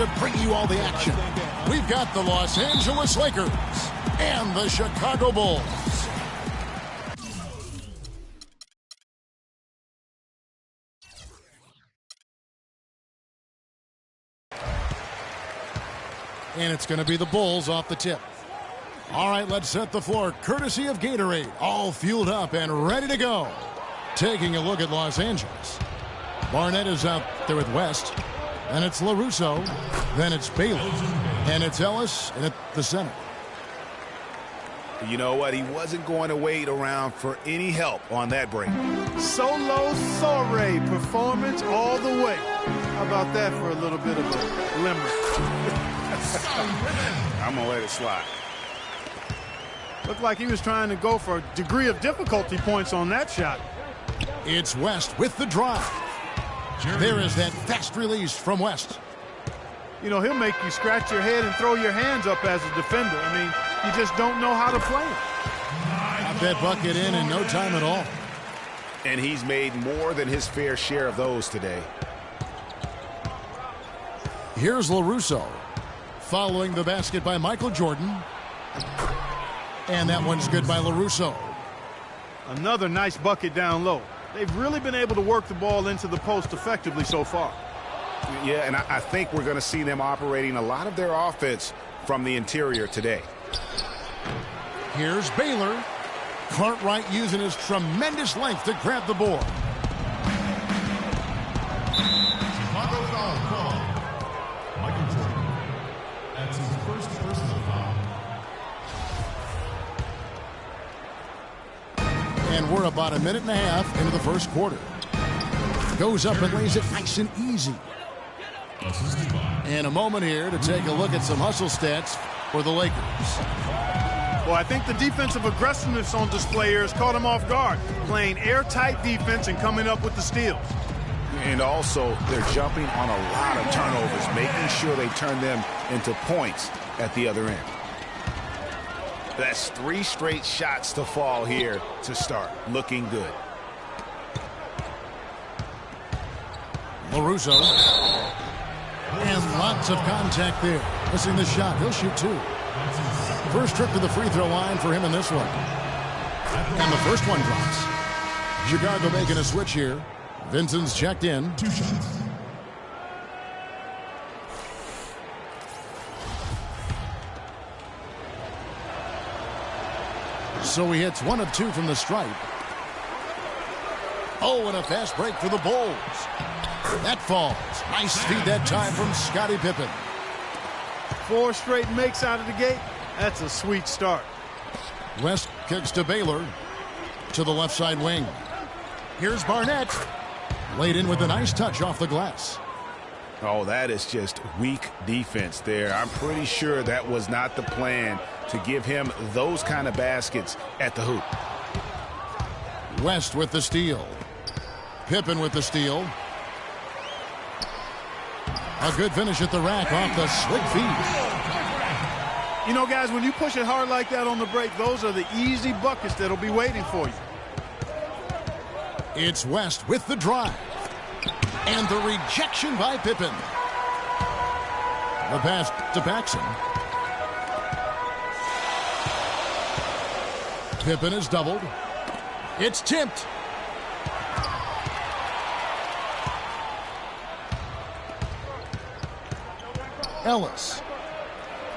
to bring you all the action. We've got the Los Angeles Lakers and the Chicago Bulls. And it's going to be the Bulls off the tip. All right, let's set the floor courtesy of Gatorade. All fueled up and ready to go. Taking a look at Los Angeles. Barnett is out there with West. And it's LaRusso. Then it's Baylor. And it's Ellis at the center. You know what? He wasn't going to wait around for any help on that break. Solo soiree performance all the way. How about that for a little bit of a limerick? I'm going to let it slide. Looked like he was trying to go for a degree of difficulty points on that shot. It's West with the drive. There is that fast release from West. You know, he'll make you scratch your head and throw your hands up as a defender. I mean, you just don't know how to play him. Got that bucket in no time at all. And he's made more than his fair share of those today. Here's LaRusso. Following the basket by Michael Jordan. And that one's good by LaRusso. Another nice bucket down low. They've really been able to work the ball into the post effectively so far. Yeah, and I think we're going to see them operating a lot of their offense from the interior today. Here's Baylor. Cartwright using his tremendous length to grab the board. Chicago foul call. Michael Jordan. That's his first personal foul. And we're about a minute and a half into the first quarter. Goes up and lays it nice and easy. And a moment here to take a look at some hustle stats for the Lakers. Well, I think the defensive aggressiveness on display here has caught him off guard. Playing airtight defense and coming up with the steals. And also, they're jumping on a lot of turnovers, making sure they turn them into points at the other end. That's 3 straight shots to fall here to start. Looking good. LaRusso. And lots of contact there. Missing the shot. He'll shoot 2. First trip to the free throw line for him in this one. And the first one drops. Chicago making a switch here. Vincent's checked in. 2 shots. So he hits 1 of 2 from the stripe. Oh, and a fast break for the Bulls. That falls. Nice feed that time from Scottie Pippen. 4 straight makes out of the gate. That's a sweet start. West kicks to Baylor. To the left side wing. Here's Barnett. Laid in with a nice touch off the glass. Oh, that is just weak defense there. I'm pretty sure that was not the plan to give him those kind of baskets at the hoop. West with the steal. Pippen with the steal. A good finish at the rack off the slick feed. You know, guys, when you push it hard like that on the break, those are the easy buckets that'll be waiting for you. It's West with the drive. And the rejection by Pippen. The pass to Paxson. Pippen is doubled. It's tipped. Ellis.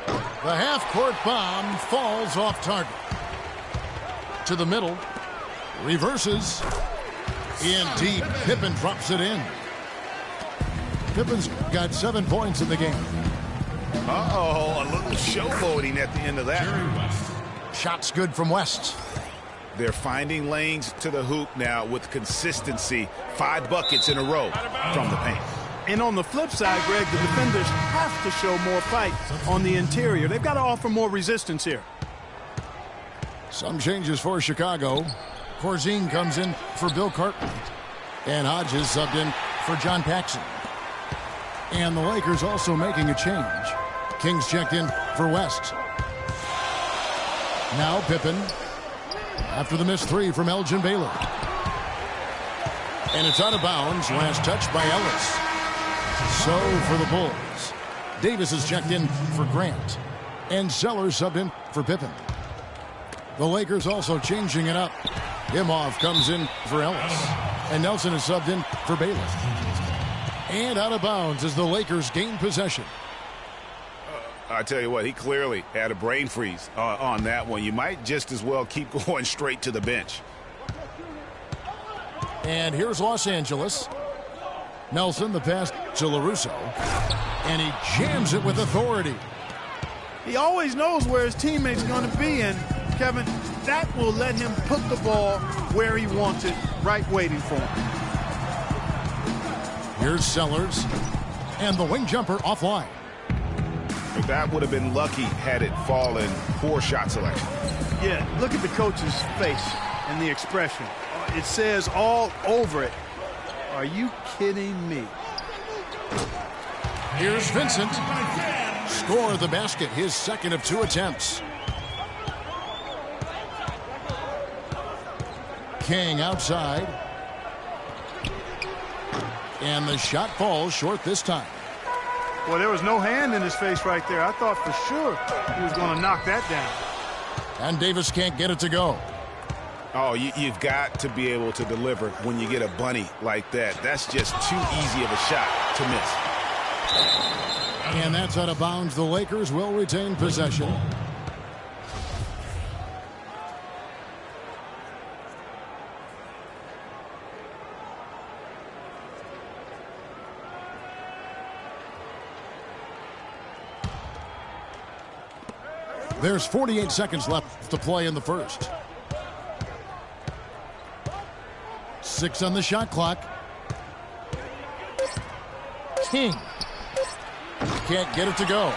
The half-court bomb falls off target. To the middle. Reverses. In deep. Pippen drops it in. Pippen's got 7 points in the game. Uh-oh, a little showboating at the end of that. Shots good from West. They're finding lanes to the hoop now with consistency. 5 buckets in a row from the paint. And on the flip side, Greg, the defenders have to show more fight on the interior. They've got to offer more resistance here. Some changes for Chicago. Corzine comes in for Bill Cartwright. And Hodges subbed in for John Paxson. And the Lakers also making a change. Kings checked in for West. Now Pippen. After the missed 3 from Elgin Baylor. And it's out of bounds. Last touch by Ellis. So for the Bulls, Davis is checked in for Grant. And Sellers subbed in for Pippen. The Lakers also changing it up. Imhoff comes in for Ellis. And Nelson is subbed in for Baylor. And out of bounds as the Lakers gain possession. I tell you what, he clearly had a brain freeze on that one. You might just as well keep going straight to the bench. And here's Los Angeles. Nelson, the pass to LaRusso. And he jams it with authority. He always knows where his teammate's going to be, and Kevin, that will let him put the ball where he wants it, right waiting for him. Here's Sellers. And the wing jumper offline. That would have been lucky had it fallen. Poor shot selection. Yeah, look at the coach's face and the expression. It says all over it, are you kidding me? Here's Vincent. Score the basket, his second of 2 attempts. King outside. And the shot falls short this time. Well, there was no hand in his face right there. I thought for sure he was going to knock that down. And Davis can't get it to go. Oh, you've got to be able to deliver when you get a bunny like that. That's just too easy of a shot to miss. And that's out of bounds. The Lakers will retain possession. There's 48 seconds left to play in the first. 6 on the shot clock. King. Can't get it to go.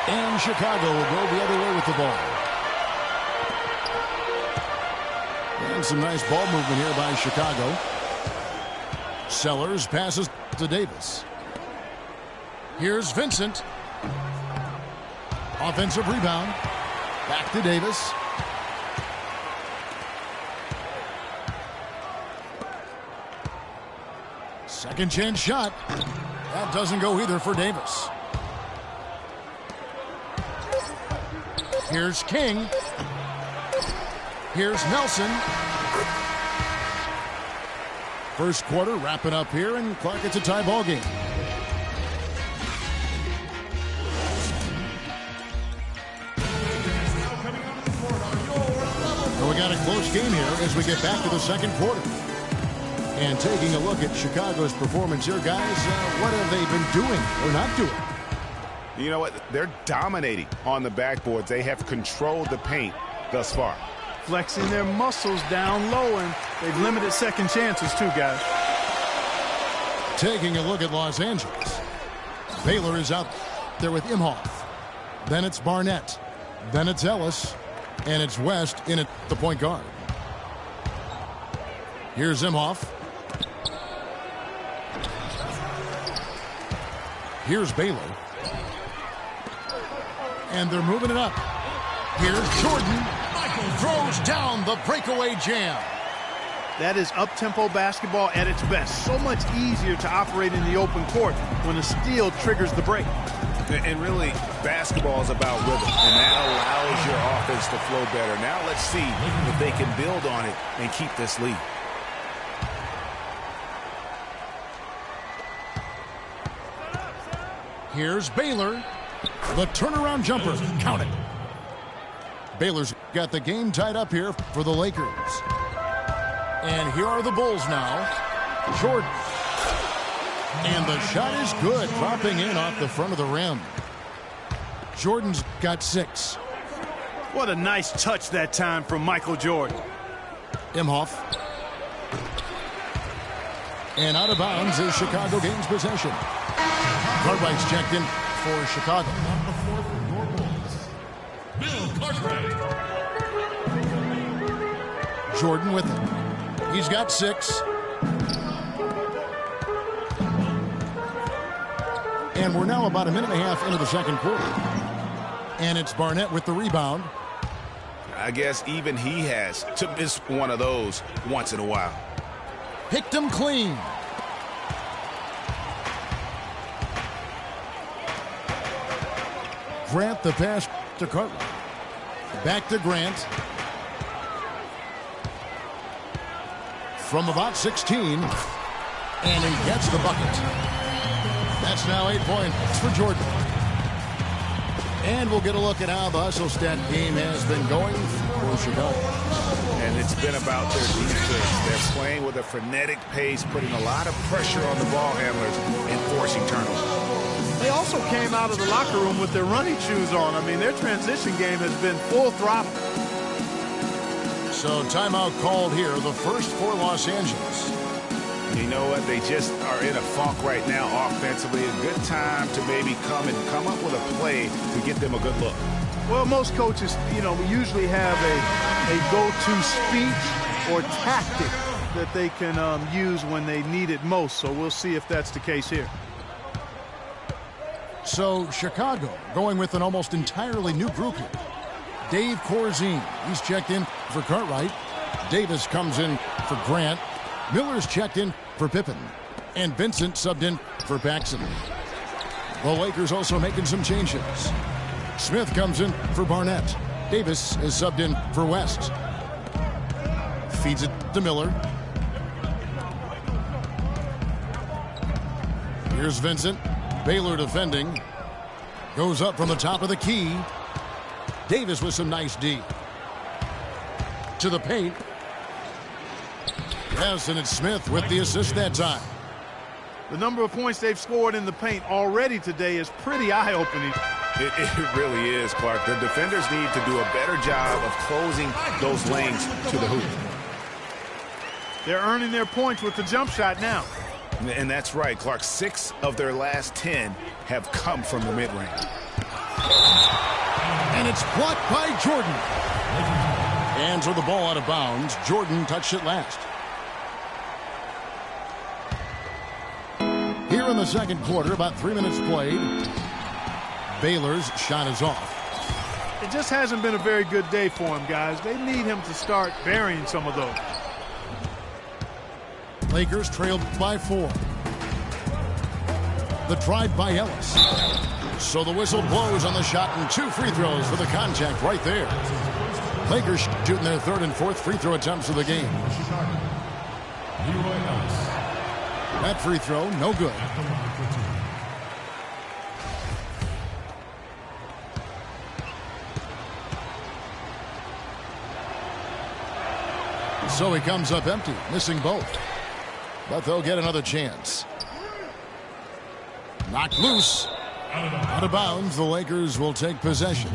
And Chicago will go the other way with the ball. And some nice ball movement here by Chicago. Sellers passes to Davis. Here's Vincent. Offensive rebound. Back to Davis. Second chance shot. That doesn't go either for Davis. Here's King. Here's Nelson. First quarter wrapping up here, and Clark, it's a tie ball game. We got a close game here as we get back to the second quarter. And taking a look at Chicago's performance here, guys, what have they been doing or not doing? You know what? They're dominating on the backboards. They have controlled the paint thus far. Flexing their muscles down low, and they've limited second chances too, guys. Taking a look at Los Angeles. Baylor is out there with Imhoff. Then it's Barnett. Then it's Ellis. And it's West in at the point guard. Here's Imhoff. Here's Baylor. And they're moving it up. Here's Jordan. Michael throws down the breakaway jam. That is up-tempo basketball at its best. So much easier to operate in the open court when a steal triggers the break. And really, basketball is about rhythm, and that allows your offense to flow better. Now let's see if they can build on it and keep this lead. Here's Baylor. The turnaround jumper. Count it. Baylor's got the game tied up here for the Lakers. And here are the Bulls now. Jordan. And the shot is good, dropping in off the front of the rim. Jordan's got 6. What a nice touch that time from Michael Jordan. Imhoff. And out of bounds as Chicago gains possession. Cartwright's checked in for Chicago. On the floor for your Bulls, Bill Cartwright. Jordan with it. He's got 6. And we're now about a minute and a half into the second quarter. And it's Barnett with the rebound. I guess even he has to miss one of those once in a while. Picked him clean. Grant the pass to Cartwright. Back to Grant. From about 16. And he gets the bucket. That's now 8 points for Jordan. And we'll get a look at how the Hustle-Stat game has been going for Chicago. And it's been about their defense. They're playing with a frenetic pace, putting a lot of pressure on the ball handlers and forcing turnovers. They also came out of the locker room with their running shoes on. I mean, their transition game has been full throttle. So timeout called here, the first for Los Angeles. You know what? They just are in a funk right now offensively. A good time to maybe come up with a play to get them a good look. Well, most coaches, we usually have a go-to speech or tactic that they can use when they need it most. So we'll see if that's the case here. So Chicago going with an almost entirely new group here. Dave Corzine, he's checked in for Cartwright. Davis comes in for Grant. Miller's checked in for Pippen. And Vincent subbed in for Paxson. The Lakers also making some changes. Smith comes in for Barnett. Davis is subbed in for West. Feeds it to Miller. Here's Vincent. Baylor defending. Goes up from the top of the key. Davis with some nice D. To the paint. Yes, and it's Smith with the assist that time. The number of points they've scored in the paint already today is pretty eye-opening. It really is, Clark. The defenders need to do a better job of closing those lanes to the hoop. They're earning their points with the jump shot now. And that's right, Clark. 6 of their last 10 have come from the mid-range. And it's blocked by Jordan. Hands with the ball out of bounds. Jordan touched it last. Here in the second quarter, about 3 minutes played. Baylor's shot is off. It just hasn't been a very good day for him, guys. They need him to start burying some of those. Lakers trailed by 4. The drive by Ellis. So the whistle blows on the shot and 2 free throws for the contact right there. Lakers shooting their 3rd and 4th free throw attempts of the game. That free throw, no good. So he comes up empty, missing both. But they'll get another chance. Knocked loose. Out of bounds, the Lakers will take possession.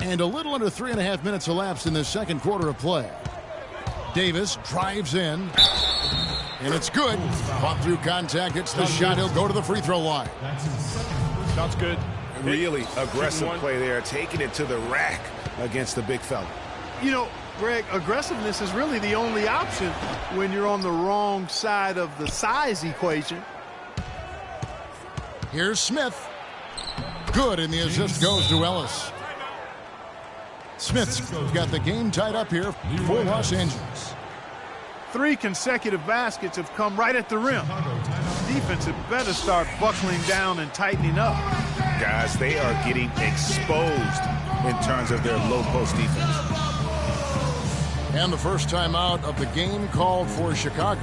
And a little under 3.5 minutes elapsed in the second quarter of play. Davis drives in. And it's good. Fought through contact, hits the shot. He'll go to the free throw line. Shot's good. Really aggressive play there, taking it to the rack against the big fella. You know, Greg, aggressiveness is really the only option when you're on the wrong side of the size equation. Here's Smith. Good, and the assist goes to Ellis. Smith's got the game tied up here for Los Angeles. 3 consecutive baskets have come right at the rim. Defense had better start buckling down and tightening up. Guys, they are getting exposed in terms of their low post defense. And the first timeout of the game called for Chicago.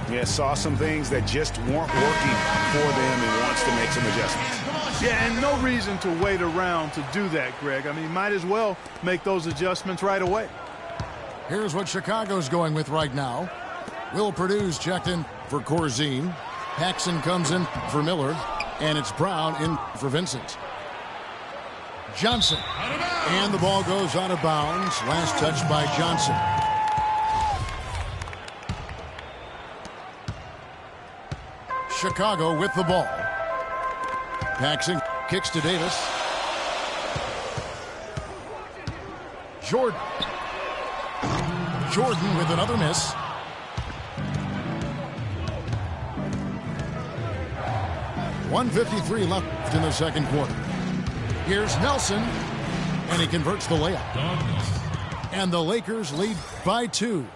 Yeah, saw some things that just weren't working for them and wants to make some adjustments. Yeah, and no reason to wait around to do that, Greg. I mean, might as well make those adjustments right away. Here's what Chicago's going with right now. Will Purdue's checked in for Corzine. Paxson comes in for Miller. And it's Brown in for Vincent. Johnson. And the ball goes out of bounds. Last touch by Johnson. Chicago with the ball. Paxson kicks to Davis. Jordan. Jordan with another miss. .153 left in the second quarter. Here's Nelson, and he converts the layup. And the Lakers lead by 2.